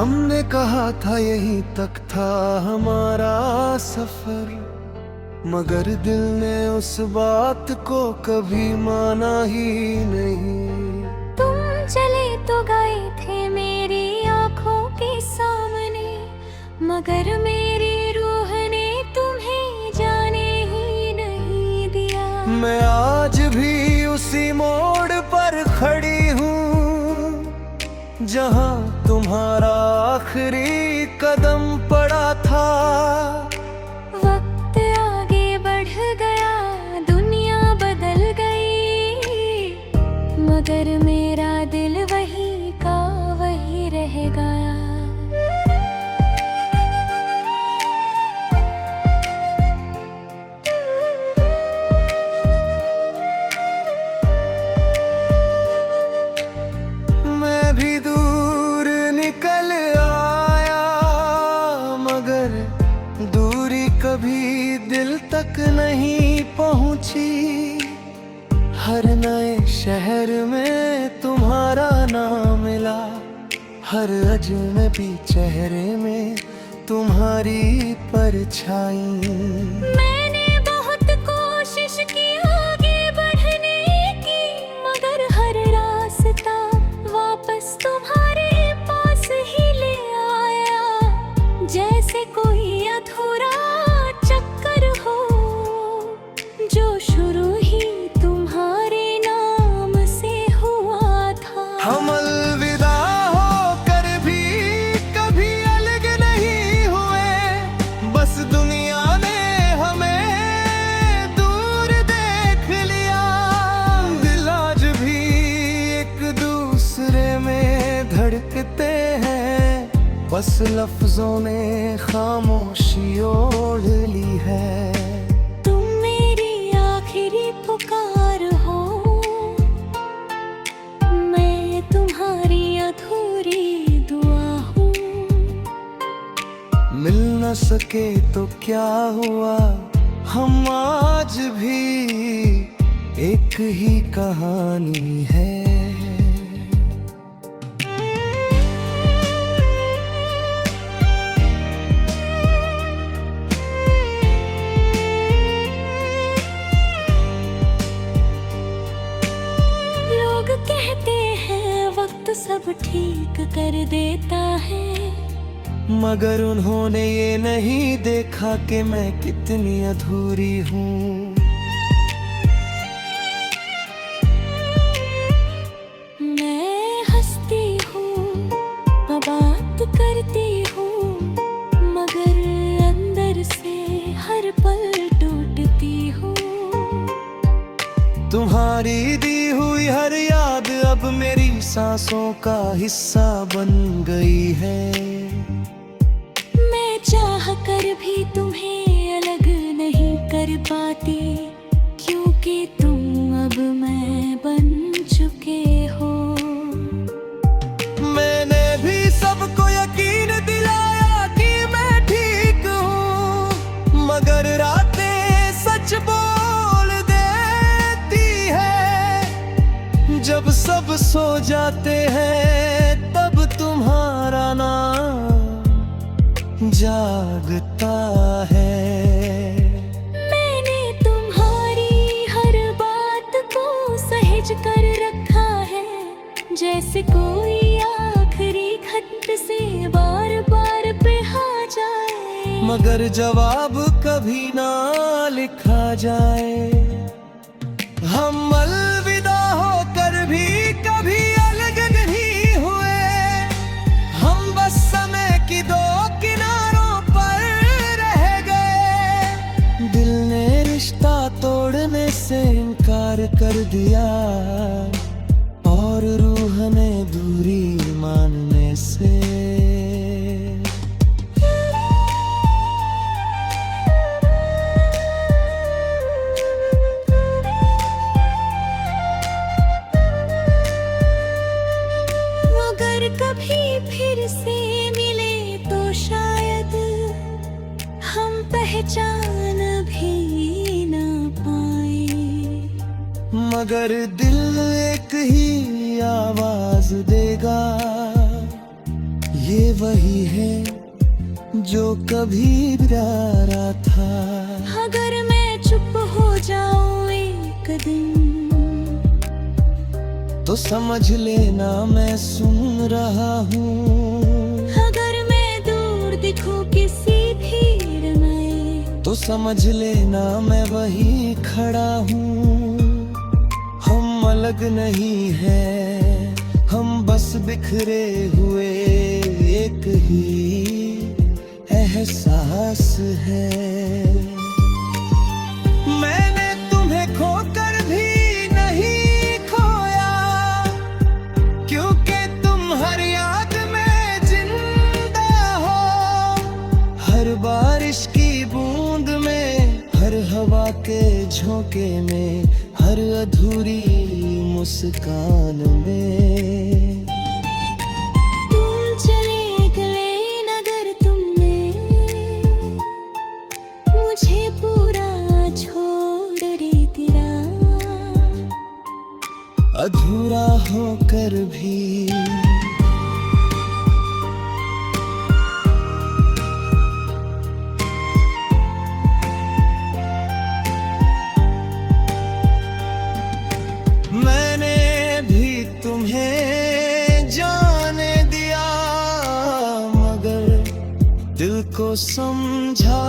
हमने कहा था यहीं तक था हमारा सफर, मगर दिल ने उस बात को कभी माना ही नहीं। तुम चले तो गए थे मेरी आंखों के सामने, मगर मेरी रूह ने तुम्हें जाने ही नहीं दिया। मैं आज भी उसी मोड़ पर खड़ी हूँ जहाँ तुम्हारा आखिरी कदम पड़ा था। वक्त आगे बढ़ गया, दुनिया बदल गई, मगर मेरा दिल वही का वही रह गया। मैं भी दूर निकल आया, मगर दूरी कभी दिल तक नहीं पहुंची। हर नए शहर में तुम्हारा नाम मिला, हर अजनबी चेहरे में तुम्हारी परछाई। मैंने बहुत कोशिश की आगे बढ़ने की, मगर हर रास्ता वापस तुम्हारे पास ही ले आया। जैसे कोई अधूरा चक्कर हो जो शुरू ही तुम्हारे नाम से हुआ था। हम अलविदा होकर भी कभी अलग नहीं हुए, बस दुनिया ने हमें दूर देख लिया। दिल आज भी एक दूसरे में धड़कते हैं, बस लफ्जों ने खामोशी ओढ़ ली है। तुम मेरी आखिरी पुकार हो, मैं तुम्हारी अधूरी दुआ हूँ। मिल न सके तो क्या हुआ, हम आज भी एक ही कहानी है। लोग कहते हैं वक्त सब ठीक कर देता है, मगर उन्होंने ये नहीं देखा कि मैं कितनी अधूरी हूँ। मैं हंसती हूँ, बात करती हूँ, मगर अंदर से हर पल टूटती हूँ। तुम्हारी दी हुई हर याद अब मेरी सांसों का हिस्सा बन गई है। मैं चाह कर भी तुम्हें अलग नहीं कर पाती, क्योंकि तुम अब मैं बन चुके हो। मैंने भी सबको यकीन दिलाया कि मैं ठीक हूँ, मगर रातें सच बोल देती है। जब सब सो जाते हैं तब तुम्हारा नाम जागता है। मैंने तुम्हारी हर बात को सहेज कर रखा है, जैसे कोई आखिरी खत से बार बार पढ़ा जाए, मगर जवाब कभी ना लिखा जाए। हम अलविदा होकर भी कभी अलग नहीं हुए, हम बस समय की दो किनारों पर रह गए। दिल ने रिश्ता तोड़ने से इनकार कर दिया, और रूह ने दूरी मानने से। मगर कभी फिर से मिले तो शायद हम पहचान भी न पाए। मगर दिल एक ही आवाज देगा, ये वही है जो कभी प्यारा था। अगर मैं चुप हो जाऊं एक दिन, तो समझ लेना मैं सुन रहा हूँ। अगर मैं दूर दिखूं किसी भीड़ में, तो समझ लेना मैं वही खड़ा हूँ। हम अलग नहीं हैं, हम बस बिखरे हुए एक ही एहसास है। मैंने तुम्हें खोकर भी नहीं खोया, क्योंकि तुम हर याद में जिंदा हो। हर बारिश की बूंद में, हर हवा के झोंके में, हर अधूरी मुस्कान में। तुम चले गए नगर, तुमने मुझे पूरा छोड़ दिया। अधूरा होकर भी मैंने भी तुम्हें जाने दिया, मगर दिल को समझा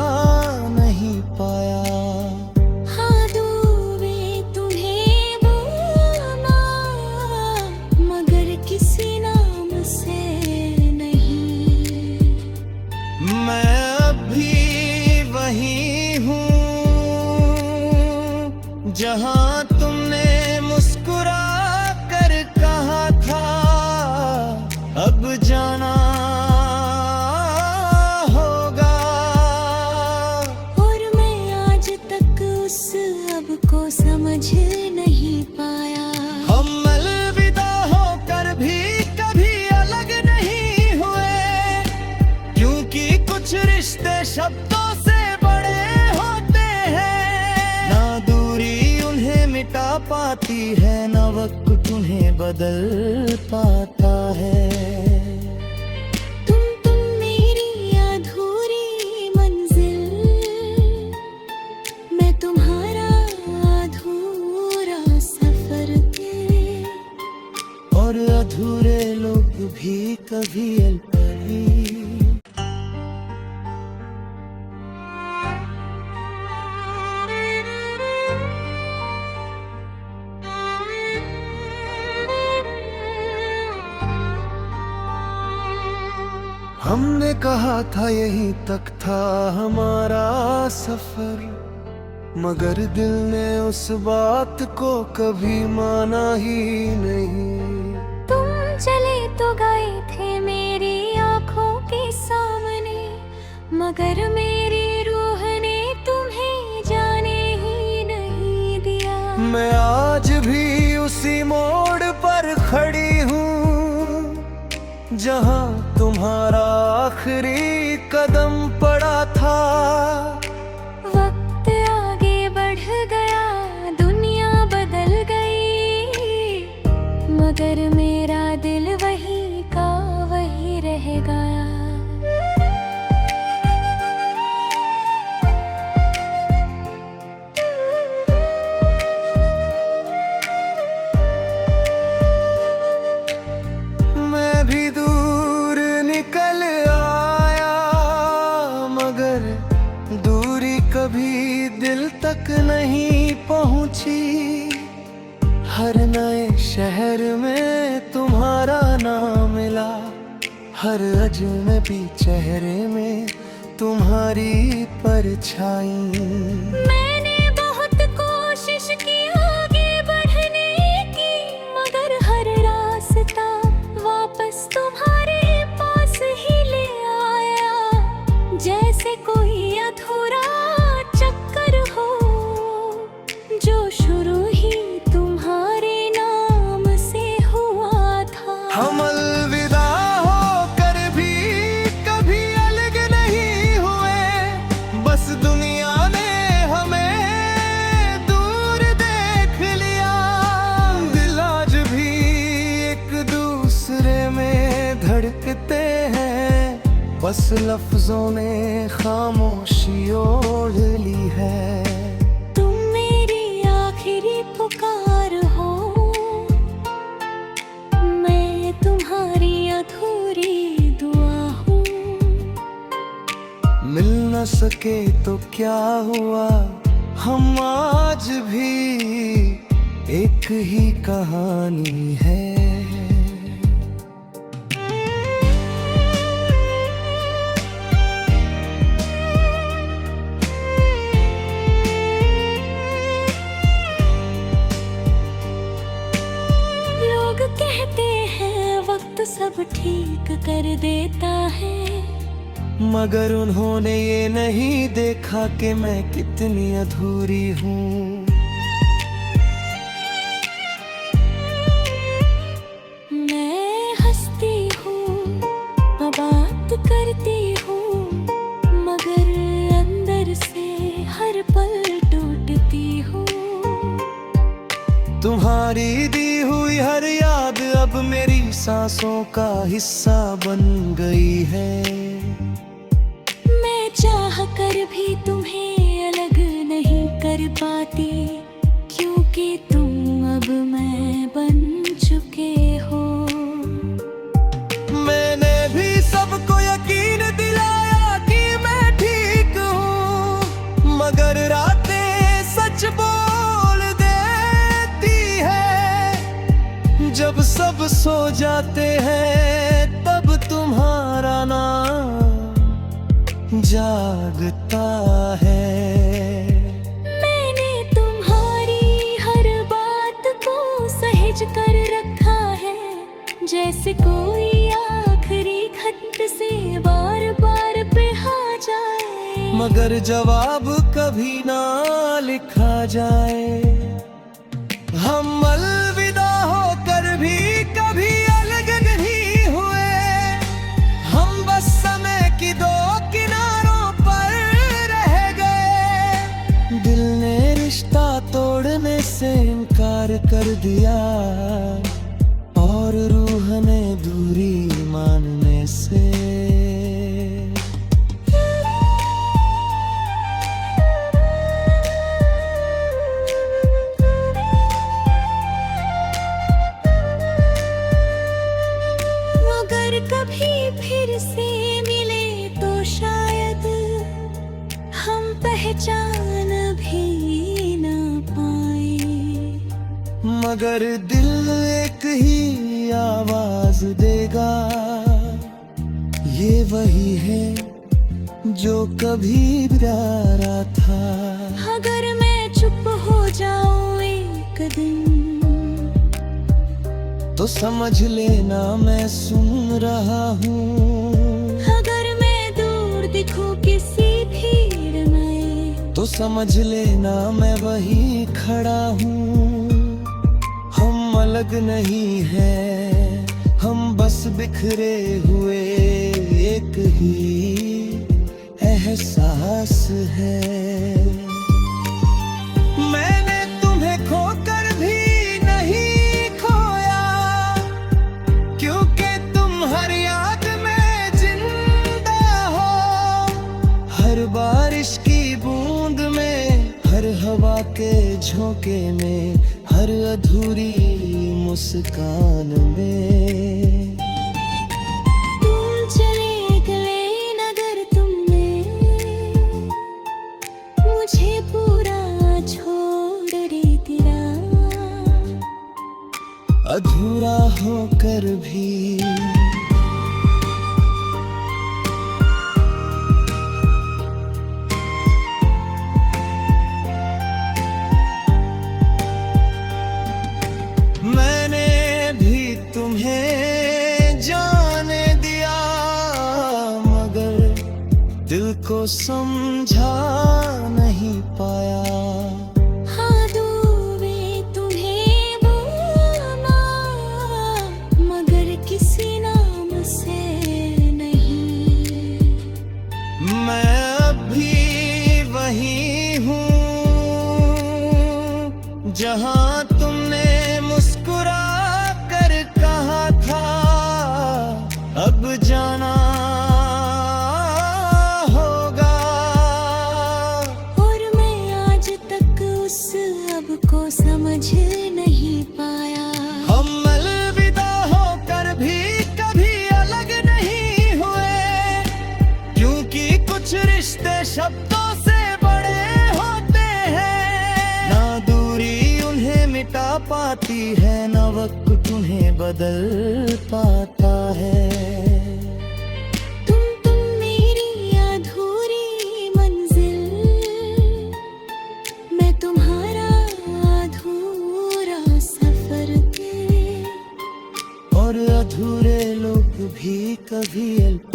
नहीं पाया। हाँ डूबे तुम्हें बोलना, मगर किसी नाम से नहीं। मैं अब भी वही हूँ जहाँ तुमने मुस्कुरा कर कहा था अब जाना होगा। और मैं आज तक उस अब को समझ नहीं पाया। हम अलविदा होकर भी कभी अलग नहीं हुए, क्योंकि कुछ रिश्ते शब्दों से बड़े होते हैं। ना दूरी उन्हें मिटा पाती है, ना वक्त उन्हें बदल पाता है। तुम मेरी अधूरी मंजिल, मैं तुम्हारा अधूरा सफर थे। और अधूरे लोग भी कभी अलपरी। हमने कहा था यहीं तक था हमारा सफर, मगर दिल ने उस बात को कभी माना ही नहीं। तुम चले तो गए थे मेरी आंखों के सामने, मगर मेरी रूह ने तुम्हें जाने ही नहीं दिया। मैं आज भी उसी मोड़ पर खड़ी हूँ जहाँ तुम्हारा आखिरी कदम पड़ा था। वक्त आगे बढ़ गया, दुनिया बदल गई, मगर मेरा दिल वही का वही रह गया। मैं भी दूर निकल आया, मगर दूरी कभी दिल तक नहीं पहुंची। हर नए शहर में तुम्हारा नाम मिला, हर अजनबी चेहरे में तुम्हारी परछाई। मैंने बहुत कोशिश की आगे बढ़ने की, मगर हर रास्ता वापस तुम्हारे पास ही ले आया। जैसे कोई अधूरा चक्कर हो, जो शुरू ही तुम्हारे नाम से हुआ था। हम अलविदा होकर भी कभी अलग नहीं हुए, बस दुनिया ने हमें बस लफ्जों ने खामोशी ओढ़ ली है। तुम मेरी आखिरी पुकार हो, मैं तुम्हारी अधूरी दुआ हूँ। मिल न सके तो क्या हुआ, हम आज भी एक ही कहानी है। लोग कहते हैं वक्त सब ठीक कर देता है, मगर उन्होंने ये नहीं देखा कि मैं कितनी अधूरी हूँ। मैं हंसती हूँ, बात करती हूँ, मगर अंदर से हर पल टूटती हूँ। तुम्हारी दी हुई हर याद अब मेरी सांसों का हिस्सा बन गई है। मैं चाह कर भी तुम्हें अलग नहीं कर पाती, क्योंकि तुम अब मैं बन चुके हो। मैंने भी सबको यकीन दिलाया कि मैं ठीक हूँ, मगर रातें सच बोल देती है। जब सब सो जाते हैं तब तुम्हारा नाम जागता है। मैंने तुम्हारी हर बात को सहेज कर रखा है, जैसे कोई आखिरी खत से बार बार पढ़ा जाए, मगर जवाब कभी ना लिखा जाए। हम अलविदा होकर भी कभी अलग नहीं हुए, हम बस समय की दो किनारों पर रह गए। दिल ने रिश्ता तोड़ने से इनकार कर दिया, और रूह ने दूरी मानने से। मगर कभी फिर से मिले तो शायद हम पहचान भी न पाए। मगर दिल एक ही आवाज देगा, ये वही है जो कभी प्यारा था। अगर मैं चुप हो जाऊं एक दिन, तो समझ लेना मैं सुन रहा हूँ। अगर मैं दूर दिखूं किसी भीड़ में, तो समझ लेना मैं वही खड़ा हूँ। हम अलग नहीं हैं, हम बस बिखरे हुए एक ही एहसास है। मैंने तुम्हें खोकर भी नहीं खोया, क्योंकि तुम हर याद में जिंदा हो। हर बारिश की बूंद में, हर हवा के झोंके में, हर अधूरी मुस्कान में। तुम चले गए नगर, तुमने मुझे पूरा छोड़ दिया। अधूरा होकर भी मैंने भी तुम्हें जाने दिया, मगर दिल को समझा नहीं पाया। हाँ दूवे तुम्हें बोलना, मगर किसी नाम से नहीं। मैं अब भी वही हूँ जहाँ तुमने मुस्कुरा कर कहा था, अब जाना रिश्ते शब्दों से बड़े होते हैं, ना दूरी उन्हें मिटा पाती है, ना वक्त उन्हें बदल पाता है। तुम मेरी अधूरी मंजिल, मैं तुम्हारा अधूरा सफर थे, और अधूरे लोग भी कभी अल्परी।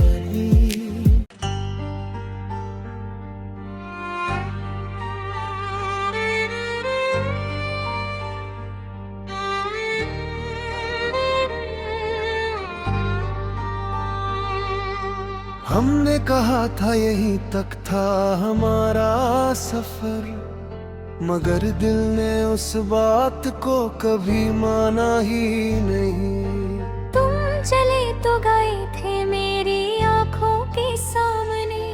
हमने कहा था यहीं तक था हमारा सफर, मगर दिल ने उस बात को कभी माना ही नहीं। तुम चले तो गए थे मेरी आँखों के सामने,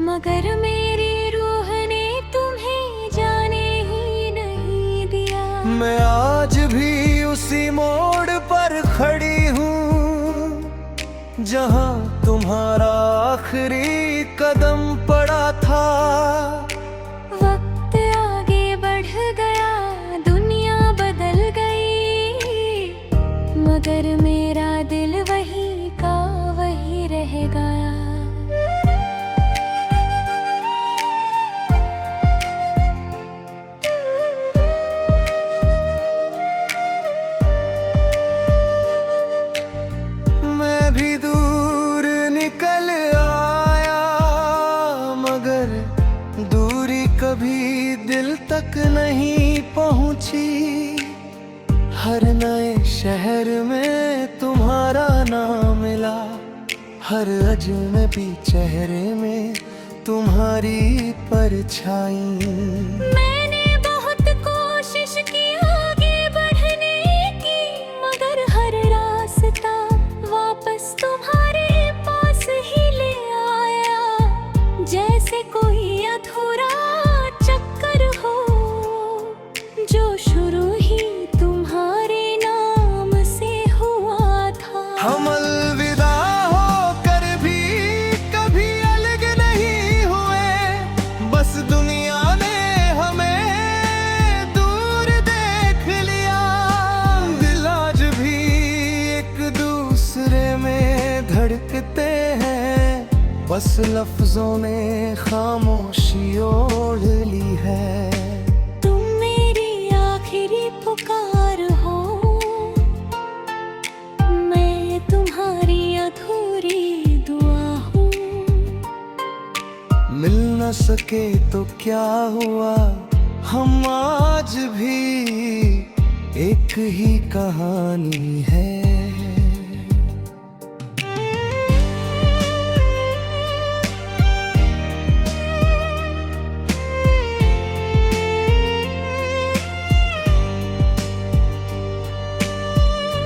मगर मेरी रूह ने तुम्हें जाने ही नहीं दिया। मैं आज भी उसी मोड़ पर खड़ी हूँ जहाँ तुम्हारा आखिरी कदम पड़ा था। वक्त आगे बढ़ गया, दुनिया बदल गई, मगर मेरा दिल वही का वही रह गया। मैं भी दूर निकल आया, मगर दूरी कभी दिल तक नहीं पहुंची। हर नए शहर में तुम्हारा नाम मिला, हर अजनबी चेहरे में तुम्हारी परछाई। मैंने बहुत कोशिश की आगे बढ़ने की, मगर हर रास्ता वापस तुम्हारे पास ही ले आया। जैसे कोई अधूरा चक्कर हो, जो शुरू ही तुम्हारे नाम से हुआ था। हम अलविदा होकर भी कभी अलग नहीं हुए, बस दुनिया ने हमें दूर देख लिया। दिल आज भी एक दूसरे में धड़कते हैं, बस लफ्जों ने खामोशी ओढ़ ली है। तुम मेरी आखिरी पुकार हो, मैं तुम्हारी अधूरी दुआ हूँ। मिल न सके तो क्या हुआ, हम आज भी एक ही कहानी है।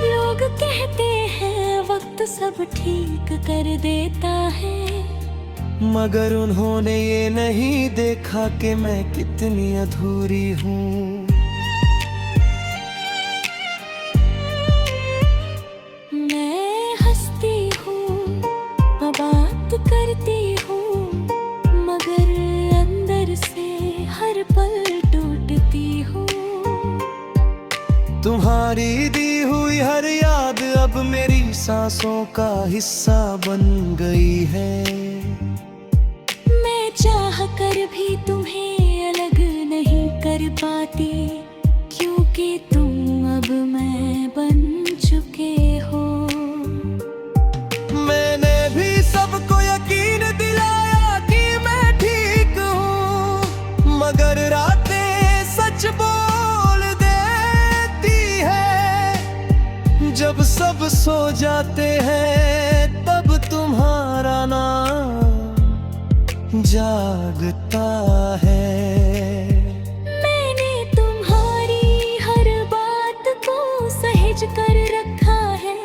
लोग कहते हैं वक्त सब ठीक कर देता है, मगर उन्होंने ये नहीं देखा कि मैं कितनी अधूरी हूँ। मैं हंसती हूँ, बात करती हूँ, मगर अंदर से हर पल टूटती हूँ। तुम्हारी दी हुई हर याद अब मेरी सांसों का हिस्सा बन गई है। मैं चाह कर भी तुम्हें अलग नहीं कर पाती, क्योंकि तुम अब मैं बन चुके हो। मैंने भी सबको यकीन दिलाया कि मैं ठीक हूँ, मगर रातें सच बोल देती है। जब सब सो जाते हैं तब तुम्हारा नाम जागता है। मैंने तुम्हारी हर बात को सहेज कर रखा है,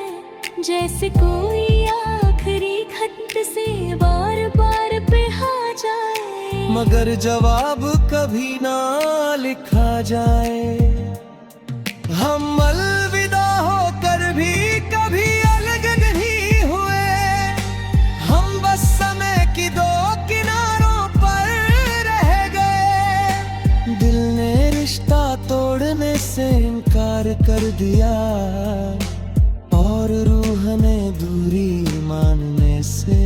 जैसे कोई आखिरी खत से बार बार पिहा जाए, मगर जवाब कभी ना लिखा जाए। हम अलविदा होकर भी कभी अलग नहीं हुए, हम बस समय की दो किनारों प्यार कर दिया और रूह ने दूरी मानने से।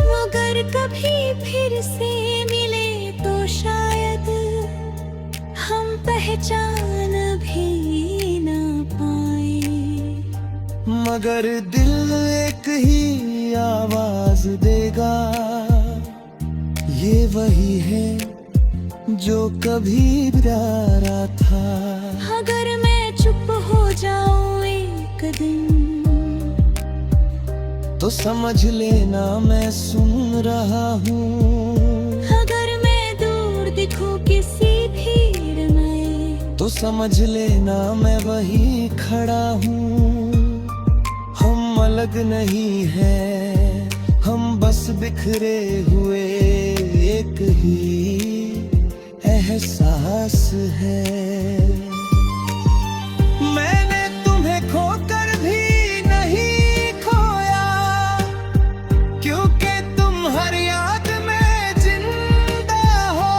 मगर कभी फिर से मिले तो शायद हम पहचान भी न पाए। मगर दिल एक ही आवाज देगा, ये वही है जो कभी प्यारा था। अगर मैं चुप हो जाऊं एक दिन तो समझ लेना मैं सुन रहा हूँ। अगर मैं दूर दिखूं किसी भीड़ में तो समझ लेना मैं वही खड़ा हूँ। हम अलग नहीं हैं, हम बस बिखरे हुए एक ही एहसास है। मैंने तुम्हें खोकर भी नहीं खोया, क्योंकि तुम हर याद में जिंदा हो।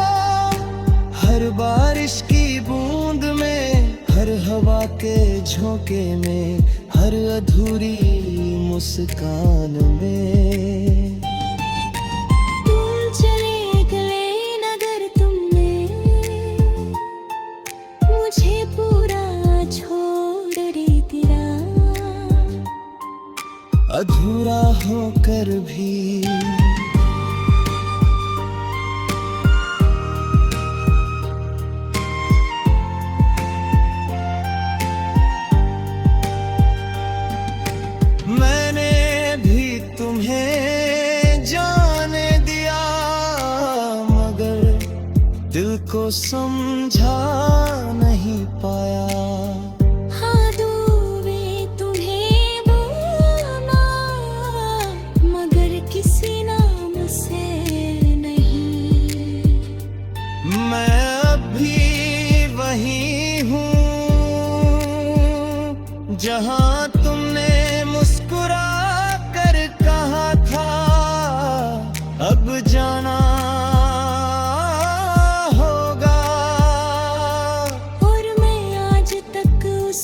हर बारिश की बूंद में, हर हवा के झोंके में, हर अधूरी मुस्कान में। तुम चले गए नगर, तुमने मुझे पूरा छोड़ दिया। अधूरा होकर भी मैंने भी तुम्हें जाने दिया, मगर दिल को समझा नहीं पाया। हाँ दूवे तुम्हें बोलना, मगर किसी नाम से नहीं। मैं अब भी वही हूँ जहाँ तुमने मुस्कुरा कर कहा था अब जाना होगा। और मैं आज तक उस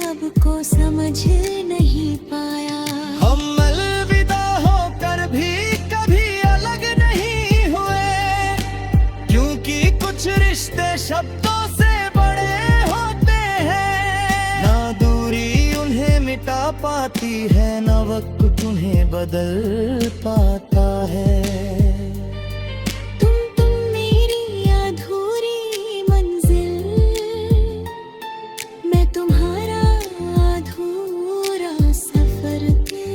अब को समझ नहीं पाया। हम अलविदा होकर भी कभी अलग नहीं हुए, क्योंकि कुछ रिश्ते शब्दों से बड़े होते हैं। ना दूरी उन्हें मिटा पाती है, ना वक्त उन्हें बदल पाता है। तुम मेरी अधूरी मंजिल, मैं तुम्हारा अधूरा सफर थे।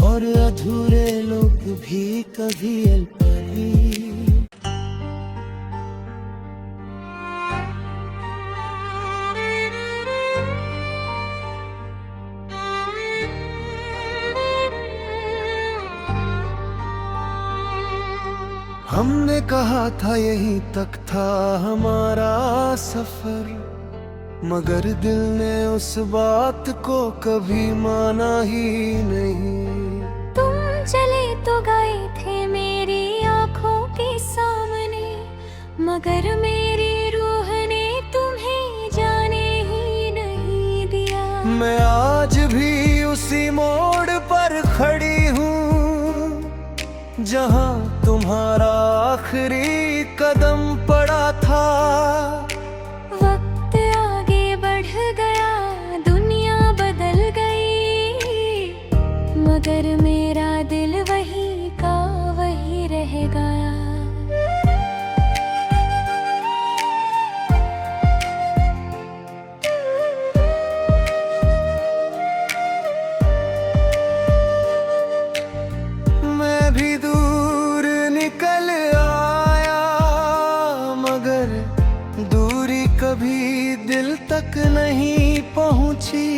और अधूरे लोग भी कभी अलपरी। हमने कहा था यहीं तक था हमारा सफर, मगर दिल ने उस बात को कभी माना ही नहीं। तुम चले तो गए थे मेरी आँखों के सामने, मगर मेरी रूह ने तुम्हें जाने ही नहीं दिया। मैं आज भी उसी मोड़ पर खड़ी हूँ जहाँ तुम्हारा आखिरी कदम पड़ा था। वक्त आगे बढ़ गया, दुनिया बदल गई, मगर मेरा दिल वही का वही रह गया। मैं भी दूर निकल आया, मगर दूरी कभी दिल तक नहीं पहुंची।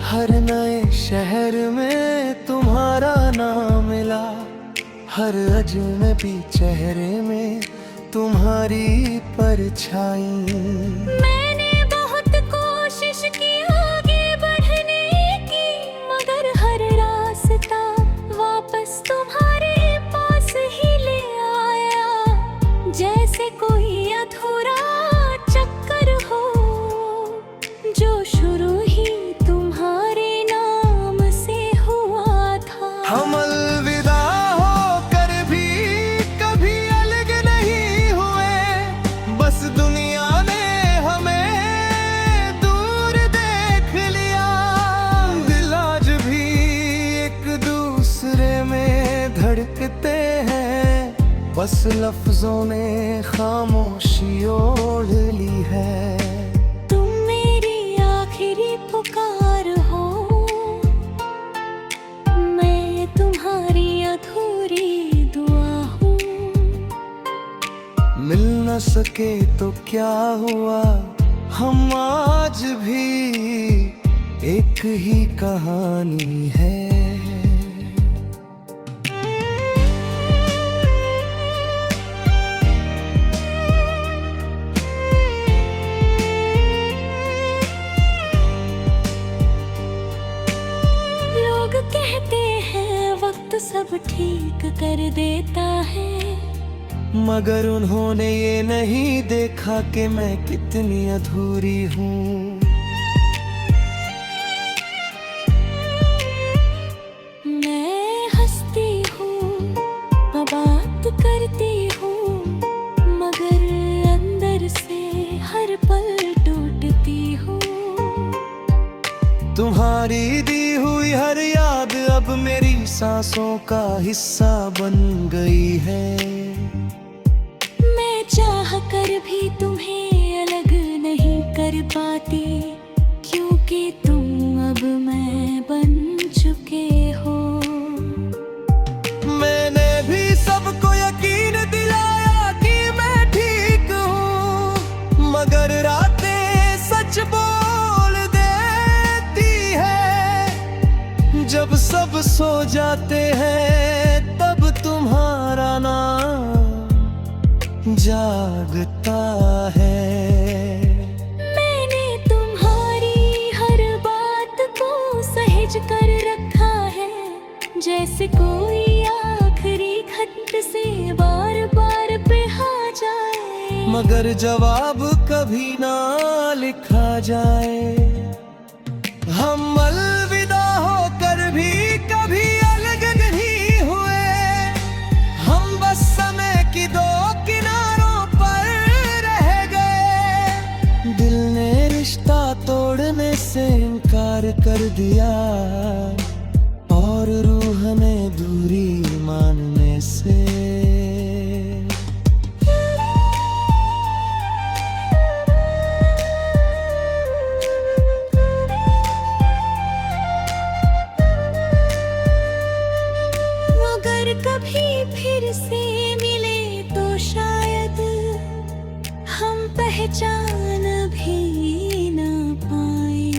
हर नए शहर में तुम्हारा नाम मिला, हर अजनबी चेहरे में तुम्हारी परछाई। मैंने बहुत कोशिश की आगे बस लफ्जों ने खामोशी ओढ़ ली है। तुम मेरी आखिरी पुकार हो, मैं तुम्हारी अधूरी दुआ हूँ। मिल न सके तो क्या हुआ, हम आज भी एक ही कहानी है। लोग कहते हैं वक्त सब ठीक कर देता है, मगर उन्होंने ये नहीं देखा कि मैं कितनी अधूरी हूँ। मैं हंसती हूँ, बात करती हूँ, मगर अंदर से हर पल टूटती हूँ। तुम्हारी दी हुई हर याद अब मेरी सांसों का हिस्सा बन गई है। मैं चाह कर भी तुम्हें अलग नहीं कर पाती, क्योंकि तुम अब मैं बन चुके हो। मैंने भी सबको यकीन दिलाया कि मैं ठीक हूँ, मगर रातें सच बोल देती है। जब सब सो जाते हैं तब तुम्हारा नाम जागता है। मैंने तुम्हारी हर बात को सहेज कर रखा है, जैसे कोई आखिरी खत से बार बार पिहा जाए, मगर जवाब कभी ना लिखा जाए। हम अलविदा होकर भी कभी अलग नहीं हुए, हम बस समय की दो किनारों पर रह गए। दिल ने रिश्ता तोड़ने से इनकार कर दिया, और रूह ने दूरी मानने से। मगर कभी फिर से मिले तो शायद हम पहचान भी न पाए।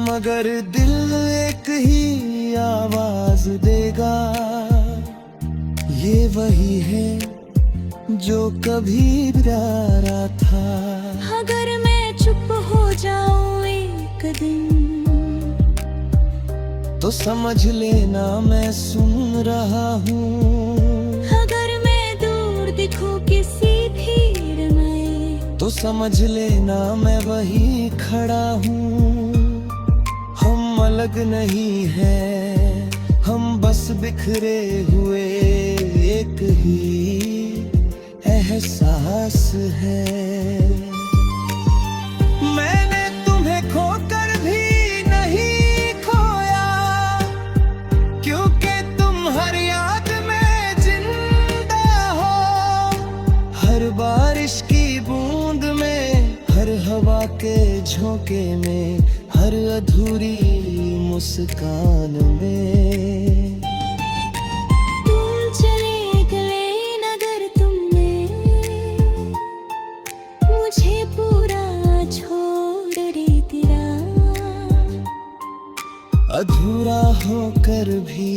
मगर दिल एक ही आवाज देगा, ये वही है जो कभी प्यारा था। अगर मैं चुप हो जाऊं एक दिन, तो समझ लेना मैं सुन रहा हूँ। अगर मैं दूर दिखूं किसी भीड़ में, तो समझ लेना मैं वही खड़ा हूँ। हम अलग नहीं हैं, हम बस बिखरे हुए एक ही एहसास है। मैंने तुम्हें खोकर भी नहीं खोया, क्योंकि तुम हर याद में जिंदा हो। हर बारिश की बूंद में, हर हवा के झोंके में, हर अधूरी मुस्कान में। तुम चले गए नगर, तुमने मुझे पूरा छोड़ दिया। अधूरा होकर भी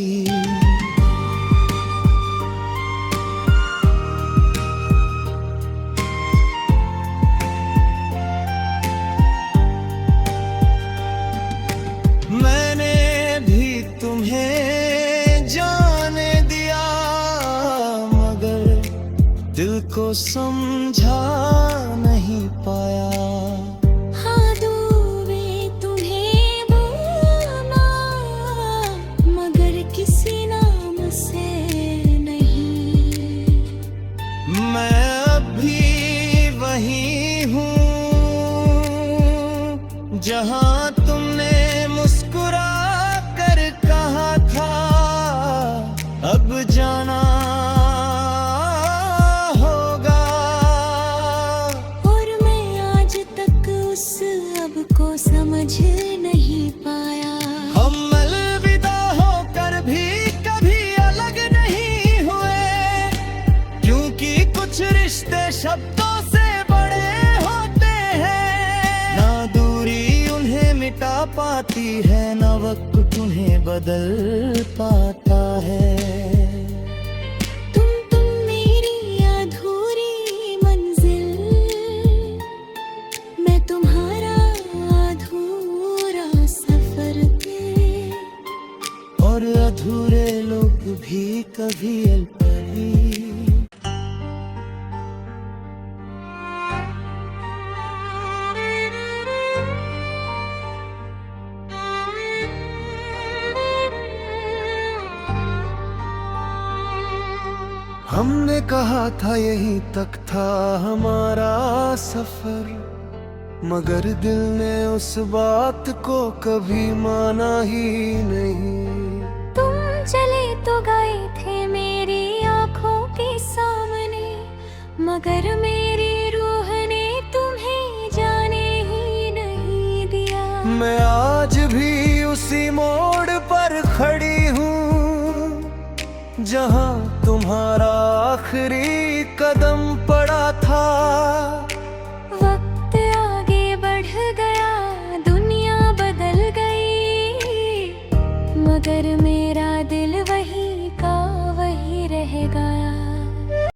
मैंने भी तुम्हें जाने दिया, मगर दिल को समझा नहीं पाया। हाँ दूवे तुम्हें बोलना, मगर किसी नाम से नहीं। मैं अब भी वही हूँ जहाँ तुमने मुस्कुरा कर कहा था, अब जाना शब्दों से बड़े होते हैं। ना दूरी उन्हें मिटा पाती है, ना वक्त उन्हें बदल पाता है। तुम मेरी अधूरी मंजिल, मैं तुम्हारा अधूरा सफर थे। और अधूरे लोग भी कभी अलपरी। हमने कहा था यहीं तक था हमारा सफर, मगर दिल ने उस बात को कभी माना ही नहीं। तुम चले तो गए थे मेरी आंखों के सामने, मगर मेरी रूह ने तुम्हें जाने ही नहीं दिया। मैं आज भी उसी मोड़ पर खड़ी हूँ, जहाँ तुम्हारा आखिरी